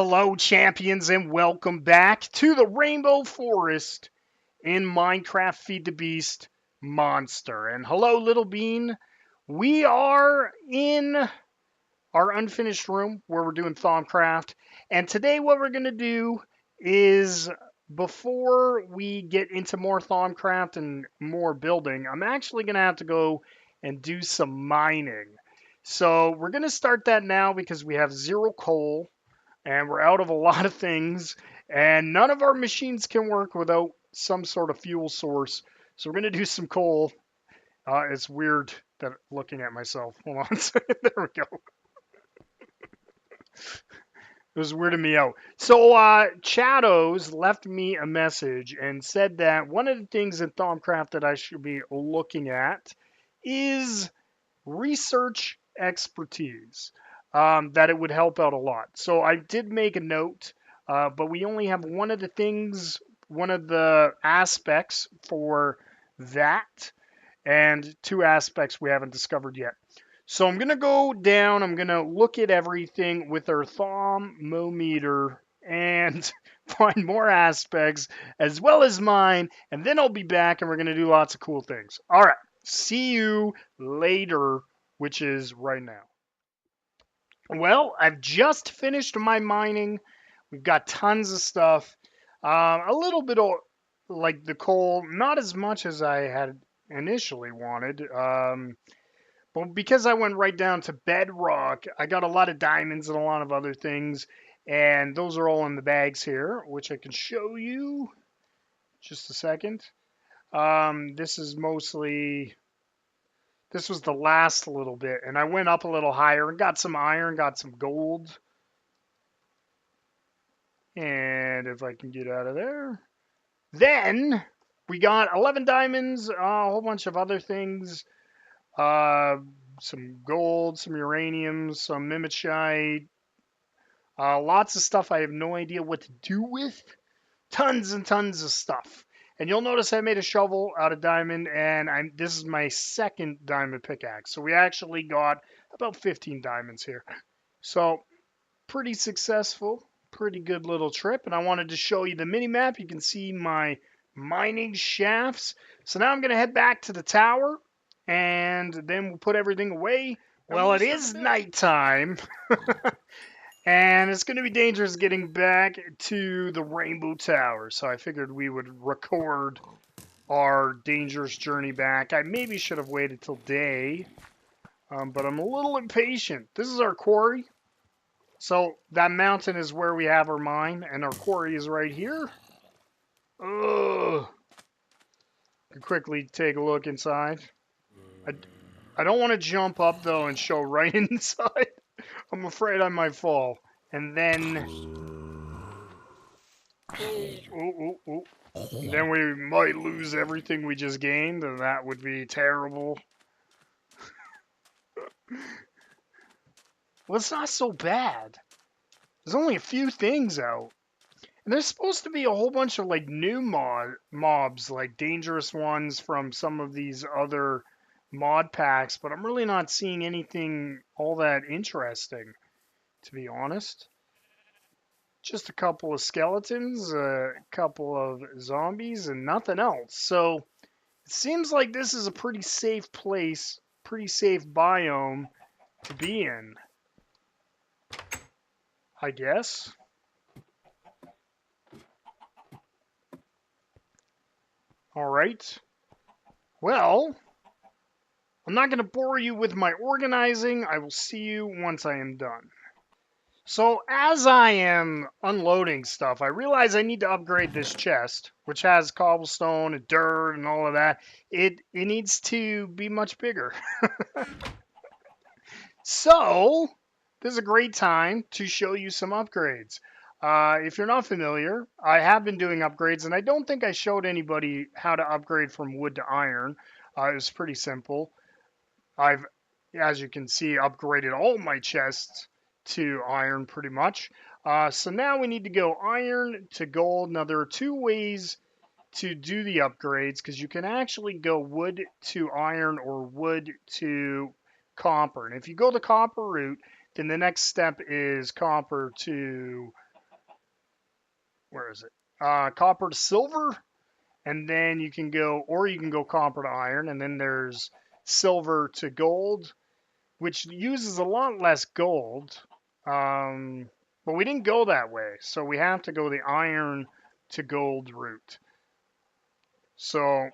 Hello, champions, and welcome back to the Rainbow Forest in Minecraft Feed the Beast Monster. And hello, Little Bean. We are in our unfinished room where we're doing Thaumcraft. And today, what we're going to do is before we get into more Thaumcraft and more building, I'm actually going to have to go and do some mining. So, we're going to start that now because we have 0 coal and we're out of a lot of things, and none of our machines can work without some sort of fuel source. So we're going to do some coal. It's weird that looking at myself. Hold on a second. There we go. It was weirding me out. So Chados left me a message and said that one of the things in Thaumcraft that I should be looking at is research expertise. That it would help out a lot. So I did make a note, but we only have one of the things, one of the aspects for that, and 2 aspects we haven't discovered yet. So I'm going to go down, I'm going to look at everything with our thermometer and find more aspects as well as mine, and then I'll be back and we're going to do lots of cool things. All right, see you later, which is right now. Well, I've just finished my mining. We've got tons of stuff. A little bit of like the coal, not as much as I had initially wanted. But because I went right down to bedrock, I got a lot of diamonds and a lot of other things. And those are all in the bags here, which I can show you. Just a second. This is mostly this was the last little bit, and I went up a little higher and got some iron, got some gold. And if I can get out of there. Then we got 11 diamonds, a whole bunch of other things. Some gold, some uranium, some mimicite. Lots of stuff I have no idea what to do with. Tons and tons of stuff. And you'll notice I made a shovel out of diamond, and this is my second diamond pickaxe. So we actually got about 15 diamonds here. So pretty successful, pretty good little trip. And I wanted to show you the mini map. You can see my mining shafts. So now I'm going to head back to the tower, and then we'll put everything away. Well, it is nighttime. And it's going to be dangerous getting back to the Rainbow Tower. So I figured we would record our dangerous journey back. I maybe should have waited till day, but I'm a little impatient. This is our quarry. So that mountain is where we have our mine, and our quarry is right here. Ugh. Quickly take a look inside. I don't want to jump up, though, and show right inside. I'm afraid I might fall. And then... Then we might lose everything we just gained, and that would be terrible. Well, it's not so bad. There's only a few things out. And there's supposed to be a whole bunch of, like, new mobs, like dangerous ones from some of these other mod packs, but I'm really not seeing anything all that interesting, to be honest. Just a couple of skeletons, a couple of zombies, and nothing else. So it seems like this is a pretty safe place, pretty safe biome to be in, I guess. All right. Well, I'm not going to bore you with my organizing. I will see you once I am done. So as I am unloading stuff, I realize I need to upgrade this chest, which has cobblestone and dirt and all of that. It needs to be much bigger. So this is a great time to show you some upgrades. If you're not familiar, I have been doing upgrades, and I don't think I showed anybody how to upgrade from wood to iron. It was pretty simple. I've, as you can see, upgraded all my chests to iron pretty much. So now we need to go iron to gold. Now there are 2 ways to do the upgrades, because you can actually go wood to iron or wood to copper. And if you go the copper route, then the next step is copper to where is it? Copper to silver, and then you can go, or you can go copper to iron, and then there's silver to gold, which uses a lot less gold. But we didn't go that way, so we have to go the iron to gold route. So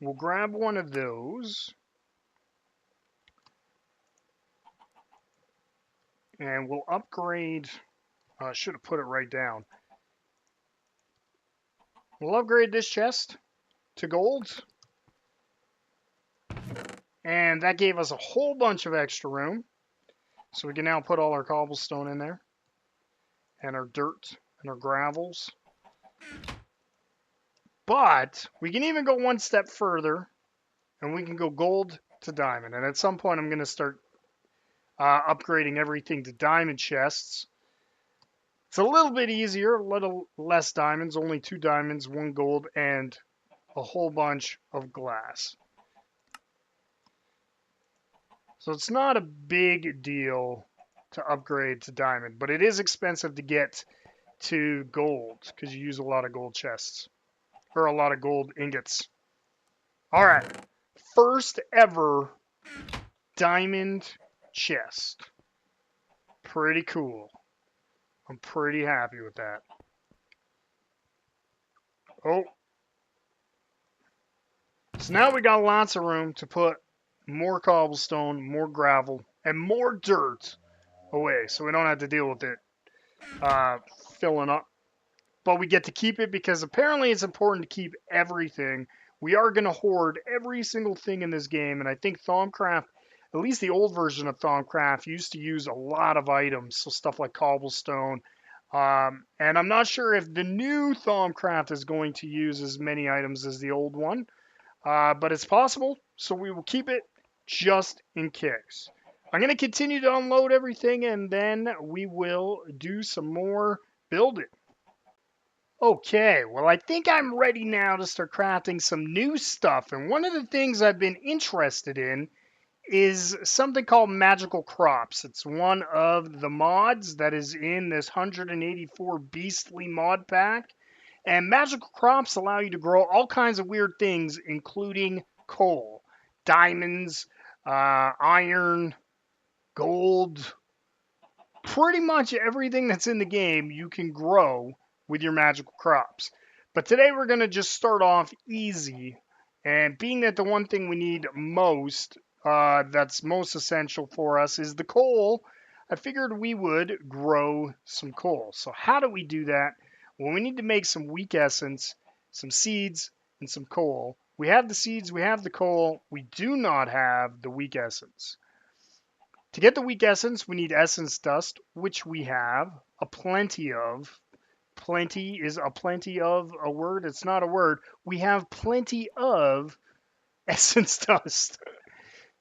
we'll grab one of those, and we'll upgrade. I should have put it right down. We'll upgrade this chest to gold. And that gave us a whole bunch of extra room. So we can now put all our cobblestone in there. And our dirt and our gravels. But we can even go one step further. And we can go gold to diamond. And at some point I'm going to start upgrading everything to diamond chests. It's a little bit easier, a little less diamonds. Only 2 diamonds, 1 gold, and a whole bunch of glass. So it's not a big deal to upgrade to diamond, but it is expensive to get to gold because you use a lot of gold chests or a lot of gold ingots. All right, first ever diamond chest. Pretty cool. I'm pretty happy with that. Oh. So now we got lots of room to put more cobblestone, more gravel, and more dirt away, so we don't have to deal with it filling up. But we get to keep it because apparently it's important to keep everything. We are going to hoard every single thing in this game, and I think Thaumcraft, at least the old version of Thaumcraft, used to use a lot of items, so stuff like cobblestone. And I'm not sure if the new Thaumcraft is going to use as many items as the old one. But it's possible, so we will keep it just in case. I'm going to continue to unload everything, and then we will do some more building. Okay, well, I think I'm ready now to start crafting some new stuff. And one of the things I've been interested in is something called magical crops. It's one of the mods that is in this 184 beastly mod pack. And magical crops allow you to grow all kinds of weird things, including coal, diamonds, iron, gold. Pretty much everything that's in the game you can grow with your magical crops. But today we're going to just start off easy. And being that the one thing we need most, that's most essential for us, is the coal, I figured we would grow some coal. So how do we do that? Well, we need to make some weak essence, some seeds, and some coal. We have the seeds, we have the coal. We do not have the weak essence. To get the weak essence, we need essence dust, which we have a plenty of. Plenty is a plenty of a word. It's not a word. We have plenty of essence dust.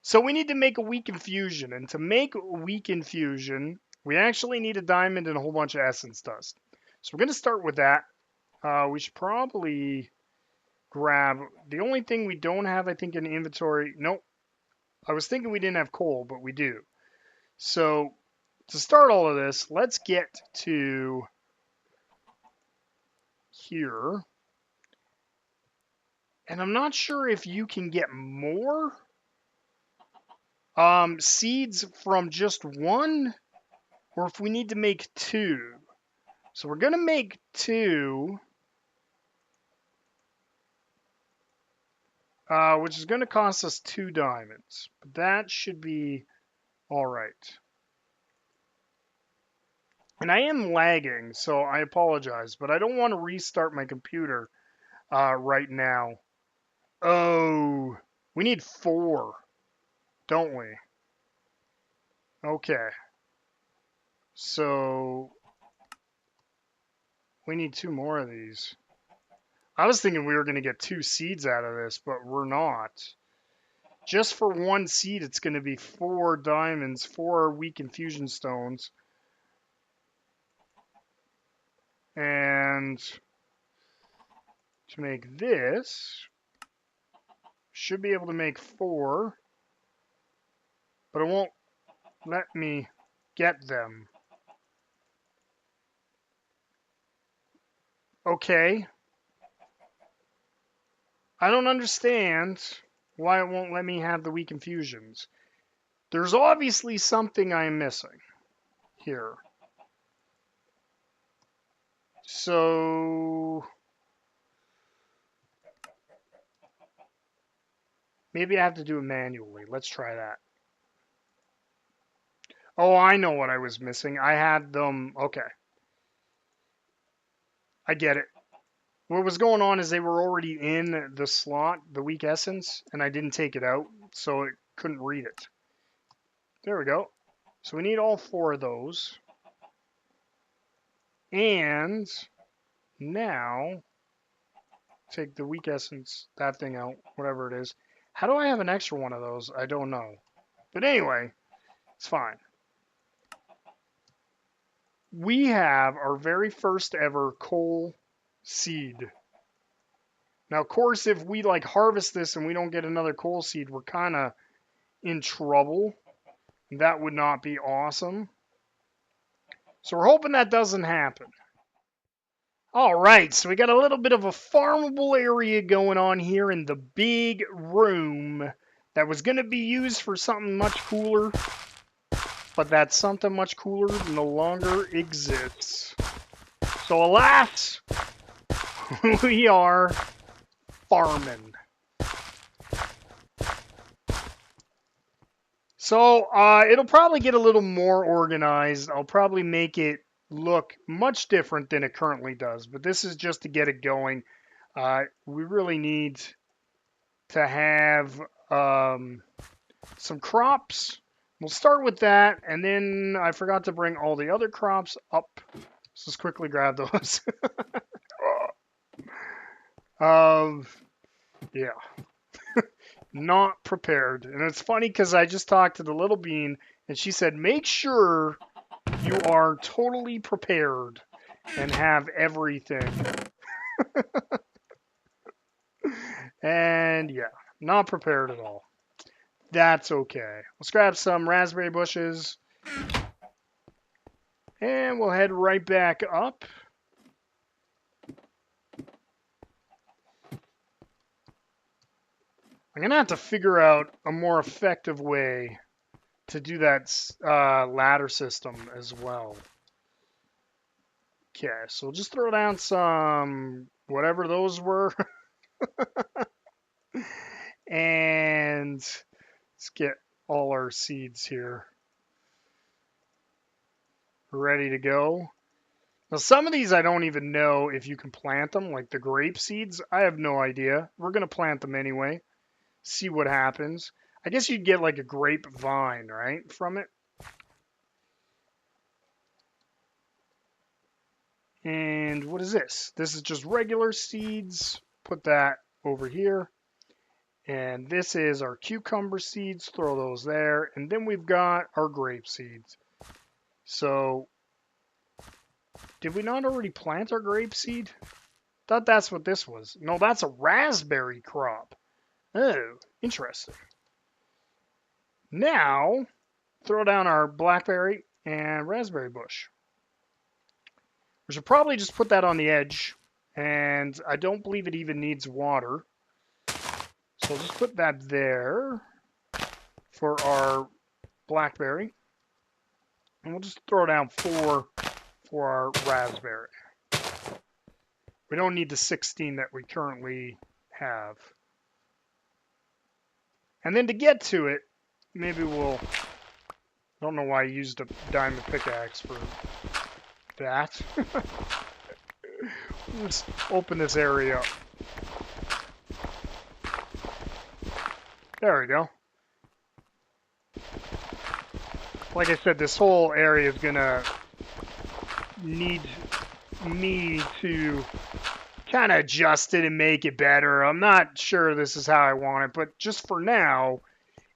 So we need to make a weak infusion. And to make a weak infusion, we actually need a diamond and a whole bunch of essence dust. So we're going to start with that. We should probably grab the only thing we don't have, I think, in the inventory. Nope. I was thinking we didn't have coal, but we do. So to start all of this, let's get to here. And I'm not sure if you can get more seeds from just one, or if we need to make 2. So we're going to make 2, which is going to cost us 2 diamonds. But that should be all right. And I am lagging, so I apologize, but I don't want to restart my computer right now. Oh, we need 4, don't we? Okay. So we need 2 more of these. I was thinking we were going to get 2 seeds out of this, but we're not. Just for 1 seed, it's going to be 4 diamonds, 4 weak infusion stones. And to make this, should be able to make 4, but it won't let me get them. Okay. I don't understand why it won't let me have the weak infusions. There's obviously something I'm missing here. So maybe I have to do it manually. Let's try that. Oh, I know what I was missing. I had them. Okay. I get it. What was going on is they were already in the slot, the weak essence, and I didn't take it out, so it couldn't read it. There we go. So we need all 4 of those. And now take the weak essence, that thing out, whatever it is. How do I have an extra one of those? I don't know. But anyway, it's fine. We have our very first ever coal seed. Now, of course, if we like harvest this and we don't get another coal seed, we're kind of in trouble. That would not be awesome. So we're hoping that doesn't happen. All right, so we got a little bit of a farmable area going on here in the big room that was going to be used for something much cooler, but that something much cooler no longer exists. So alas, we are farming. So it'll probably get a little more organized. I'll probably make it look much different than it currently does, but this is just to get it going. We really need to have some crops. We'll start with that, and then I forgot to bring all the other crops up. Let's just quickly grab those. Yeah, not prepared. And it's funny because I just talked to the little bean, and she said, make sure you are totally prepared and have everything. And yeah, not prepared at all. That's okay. Let's grab some raspberry bushes. And we'll head right back up. I'm going to have to figure out a more effective way to do that ladder system as well. Okay, so we'll just throw down some whatever those were. And let's get all our seeds here ready to go. Now, some of these I don't even know if you can plant them, like the grape seeds. I have no idea. We're going to plant them anyway. See what happens. I guess you'd get like a grapevine, right, from it. And what is this? This is just regular seeds. Put that over here. And this is our cucumber seeds. Throw those there. And then we've got our grape seeds. So, did we not already plant our grape seed? Thought that's what this was. No, that's a raspberry crop. Oh, interesting. Now, throw down our blackberry and raspberry bush. We should probably just put that on the edge. And I don't believe it even needs water. So just put that there for our blackberry. And we'll just throw down 4 for our raspberry. We don't need the 16 that we currently have. And then to get to it, maybe we'll... I don't know why I used a diamond pickaxe for that. Let's open this area up. There we go. Like I said, this whole area is gonna need me to kind of adjust it and make it better. I'm not sure this is how I want it, but just for now,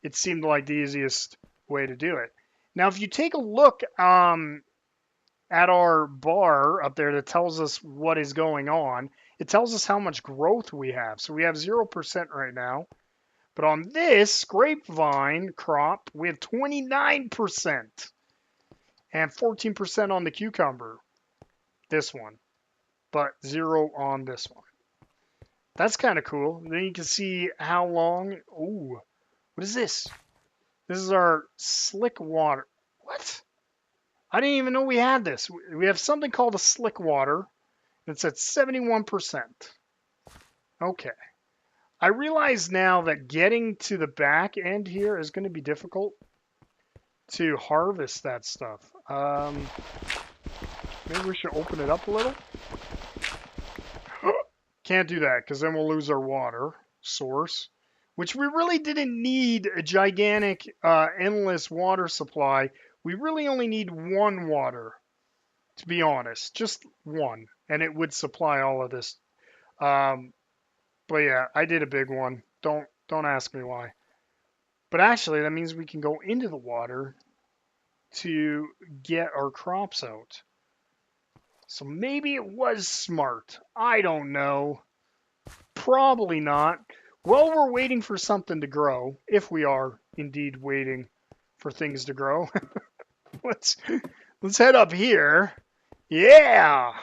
it seemed like the easiest way to do it. Now, if you take a look at our bar up there that tells us what is going on, it tells us how much growth we have. So we have 0% right now. But on this grapevine crop, we have 29% and 14% on the cucumber. This one. but 0 on this one. That's kind of cool. Then you can see how long. Ooh, what is this? This is our slick water. What? I didn't even know we had this. We have something called a slick water. It's at 71%. Okay. I realize now that getting to the back end here is going to be difficult to harvest that stuff. Maybe we should open it up a little. Can't do that because then we'll lose our water source, which we really didn't need a gigantic, endless water supply. We really only need one water, to be honest, just one, and it would supply all of this. But yeah, I did a big one. Don't ask me why. But actually, that means we can go into the water to get our crops out. So maybe it was smart. I don't know. Probably not. Well, we're waiting for something to grow, if we are indeed waiting for things to grow. let's head up here. Yeah,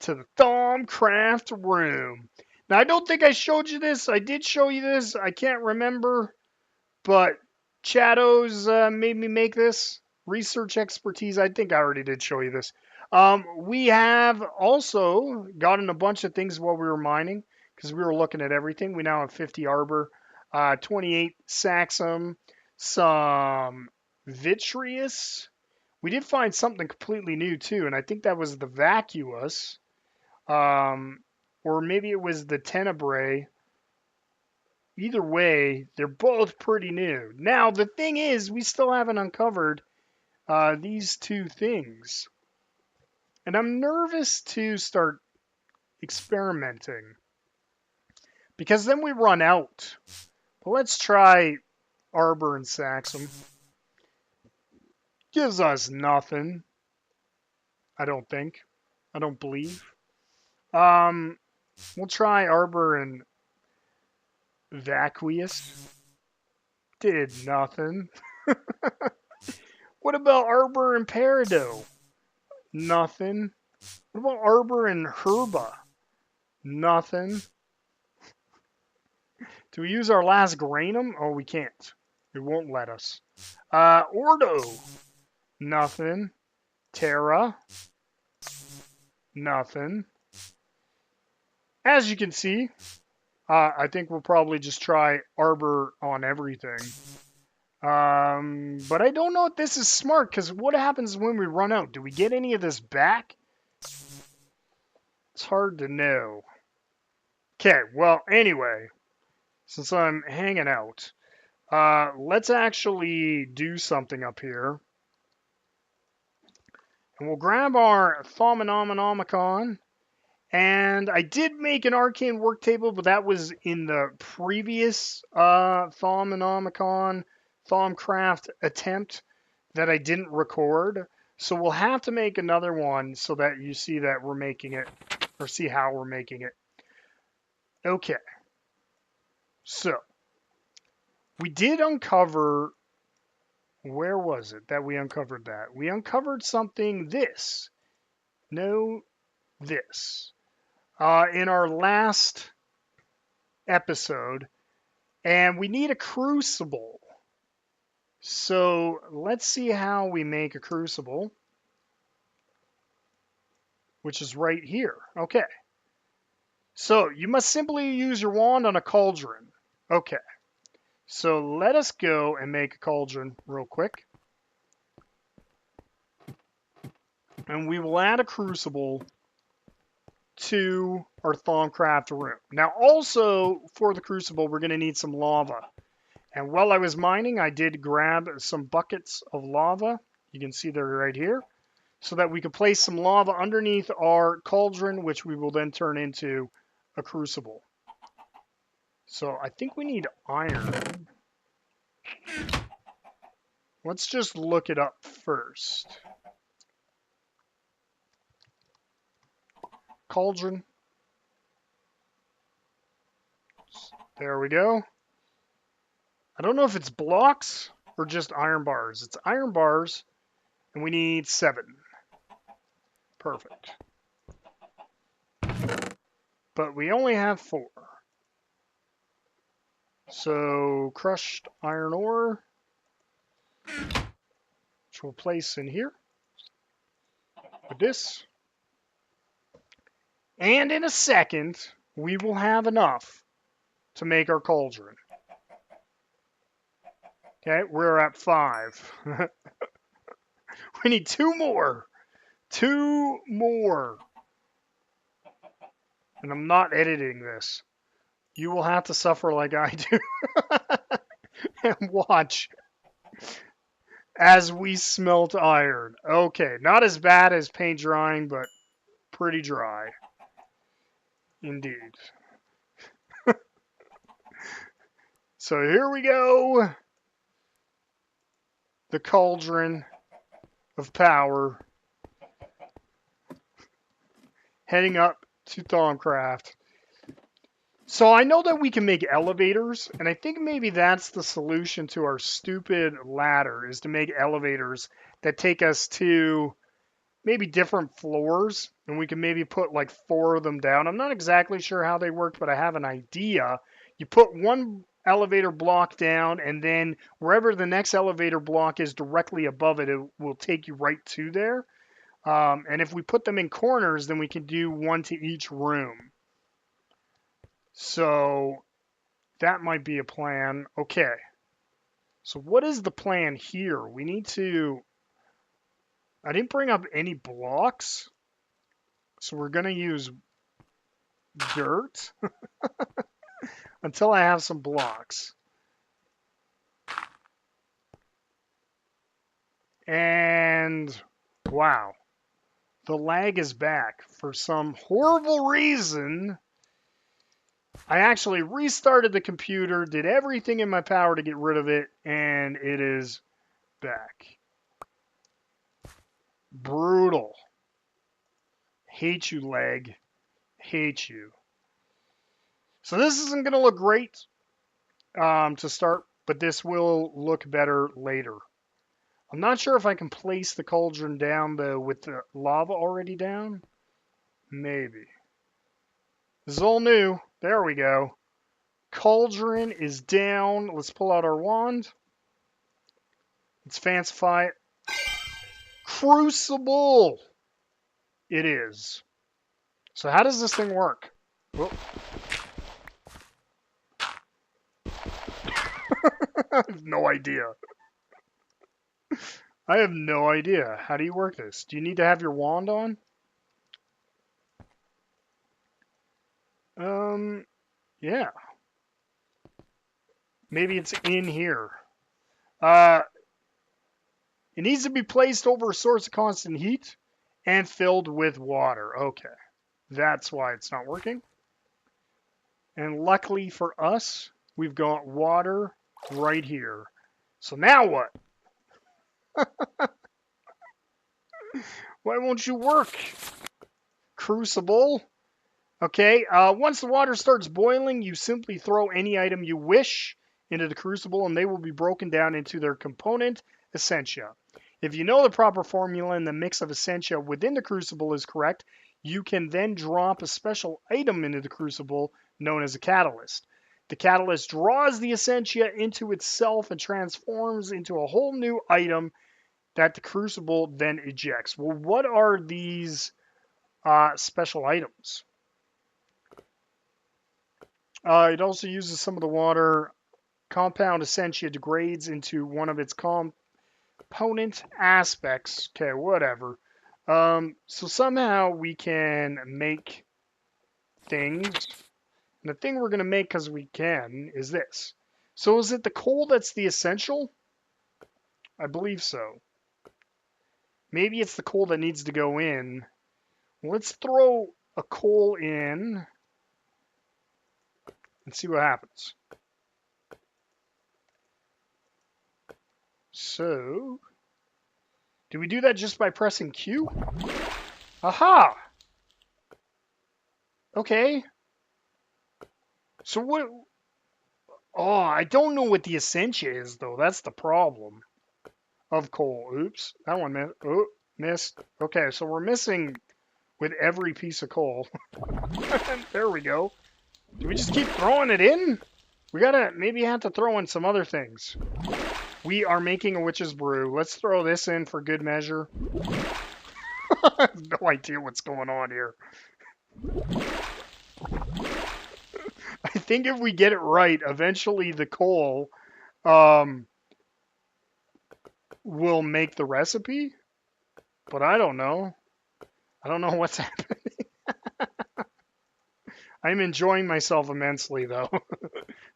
to the Thaumcraft room. Now, I don't think I showed you this. I did show you this. I can't remember, but Chados made me make this. Research expertise. I think I already did show you this. We have also gotten a bunch of things while we were mining because we were looking at everything. We now have 50 arbor, 28 saxum, some vitreous. We did find something completely new too, and I think that was the vacuous, or maybe it was the tenebrae. Either way, they're both pretty new. Now, the thing is, we still haven't uncovered these two things. And I'm nervous to start experimenting because then we run out. But let's try arbor and saxum. Gives us nothing. I don't think. I don't believe. We'll try arbor and vacuous. Did nothing. What about arbor and peridot? Nothing. What about arbor and herba? Nothing. Do we use our last granum? Oh, we can't. It won't let us. Ordo. Nothing. Terra. Nothing. As you can see, I think we'll probably just try arbor on everything. But I don't know if this is smart, because what happens when we run out? Do we get any of this back? It's hard to know. Okay, well, anyway, since I'm hanging out, let's actually do something up here. And we'll grab our Thaumonomicon. And I did make an arcane work table, but that was in the previous Thaumonomicon Thaumcraft attempt that I didn't record. So we'll have to make another one so that you see that we're making it, or see how we're making it. Okay. So we did uncover, where was it that we uncovered that? We uncovered something, this. No, this. In our last episode, and we need a crucible. So let's see how we make a crucible, which is right here. Okay. So you must simply use your wand on a cauldron. Okay. So let us go and make a cauldron real quick. And we will add a crucible to our Thaumcraft room. Now also for the crucible, we're going to need some lava. And while I was mining, I did grab some buckets of lava. You can see they're right here. So that we could place some lava underneath our cauldron, which we will then turn into a crucible. So I think we need iron. Let's just look it up first. Cauldron. There we go. I don't know if it's blocks or just iron bars. It's iron bars, and we need 7. Perfect. but we only have 4. So crushed iron ore, which we'll place in here with this. And in a second, we will have enough to make our cauldron. Okay, we're at 5. We need 2 more. 2 more. And I'm not editing this. You will have to suffer like I do. And watch as we smelt iron. Okay, not as bad as paint drying, but pretty dry. Indeed. So here we go. The cauldron of power. Heading up to Thaumcraft. So I know that we can make elevators, and I think maybe that's the solution to our stupid ladder, is to make elevators that take us to maybe different floors, and we can maybe put like 4 of them down. I'm not exactly sure how they work, but I have an idea. You put one elevator block down, and then wherever the next elevator block is directly above it, it will take you right to there. And if we put them in corners, then we can do 1 to each room. So that might be a plan. Okay. So what is the plan here? We need to... I didn't bring up any blocks. So we're going to use dirt until I have some blocks. And wow. The lag is back. For some horrible reason, I actually restarted the computer, did everything in my power to get rid of it, and it is back. Brutal. Hate you, lag. Hate you. So this isn't going to look great to start, but this will look better later. I'm not sure if I can place the cauldron down, though, with the lava already down. Maybe. This is all new. There we go. Cauldron is down. Let's pull out our wand. Let's fancify it. Crucible! It is. So how does this thing work? Oh. I have no idea. I have no idea. How do you work this? Do you need to have your wand on? Yeah. Maybe it's in here. It needs to be placed over a source of constant heat and filled with water. Okay. That's why it's not working. And luckily for us, we've got water right here. So now what? Why won't you work? Crucible. Okay, once the water starts boiling, you simply throw any item you wish into the crucible and they will be broken down into their component essentia. If you know the proper formula and the mix of essentia within the crucible is correct, you can then drop a special item into the crucible known as a catalyst. The catalyst draws the essentia into itself and transforms into a whole new item that the crucible then ejects. Well, what are these special items? It also uses some of the water. Compound essentia degrades into one of its component aspects. Okay, whatever. So somehow we can make things. And the thing we're going to make because we can is this. So is it the coal that's the essential? I believe so. Maybe it's the coal that needs to go in. Let's throw a coal in and see what happens. So, do we do that just by pressing Q? Aha! Okay. So what? Oh, I don't know what the essentia is, though. That's the problem. Of coal. Oops. That one missed. Oh, missed. Okay, so we're missing with every piece of coal. There we go. Do we just keep throwing it in? We gotta maybe have to throw in some other things. We are making a witch's brew. Let's throw this in for good measure. I have no idea what's going on here. I think if we get it right, eventually the coal will make the recipe. But I don't know. I don't know what's happening. I'm enjoying myself immensely, though.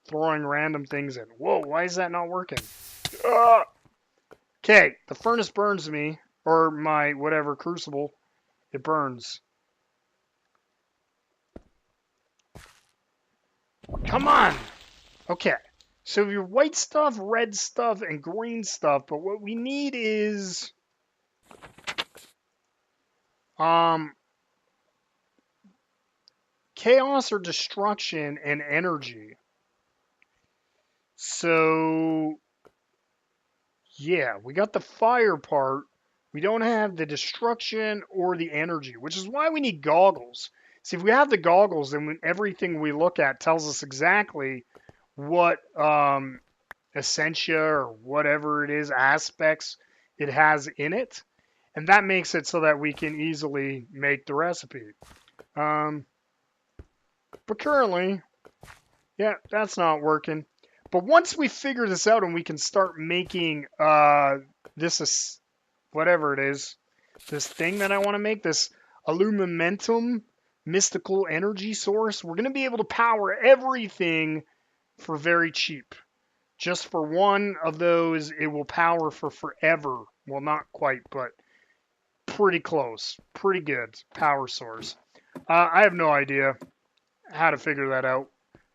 Throwing random things in. Whoa, why is that not working? Okay, the furnace burns me. Or my whatever crucible. It burns. Come on! Okay. So your white stuff, red stuff, and green stuff. But what we need is... chaos or destruction and energy. So, yeah, we got the fire part. We don't have the destruction or the energy, which is why we need goggles. See, if we have the goggles, then everything we look at tells us exactly what essentia or whatever it is, aspects it has in it. And that makes it so that we can easily make the recipe. But currently, yeah, that's not working. But once we figure this out and we can start making this is whatever it is, this thing that I want to make, this aluminum mystical energy source, we're going to be able to power everything for very cheap. Just for one of those, it will power for forever. Well, not quite, but pretty close. Pretty good power source. I have no idea how to figure that out.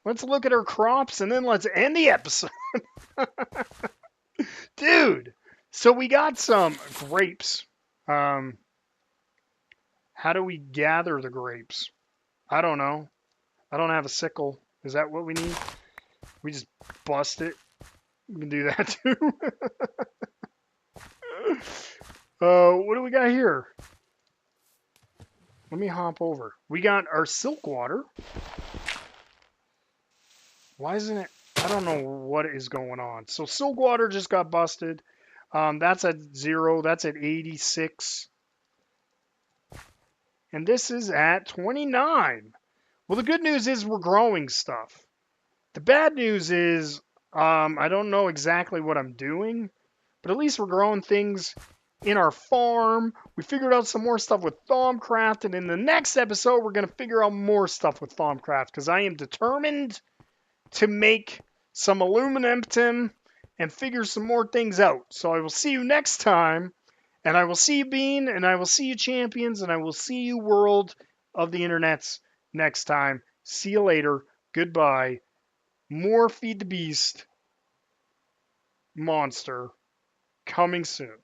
Let's look at our crops and then let's end the episode. Dude, so we got some grapes. How do we gather the grapes? I don't know. I don't have a sickle. Is that what we need? We just bust it. We can do that too. What do we got here? Let me hop over. We got our silk water. Why isn't it? I don't know what is going on. So silk water just got busted. That's at 0. That's at 86. And this is at 29. Well, the good news is we're growing stuff. The bad news is I don't know exactly what I'm doing, but at least we're growing things in our farm. We figured out some more stuff with Thaumcraft, and in the next episode, we're going to figure out more stuff with Thaumcraft because I am determined to make some aluminum and figure some more things out. So I will see you next time, and I will see you, Bean, and I will see you, Champions, and I will see you, World of the Internets, next time. See you later. Goodbye. More Feed the Beast Monster coming soon.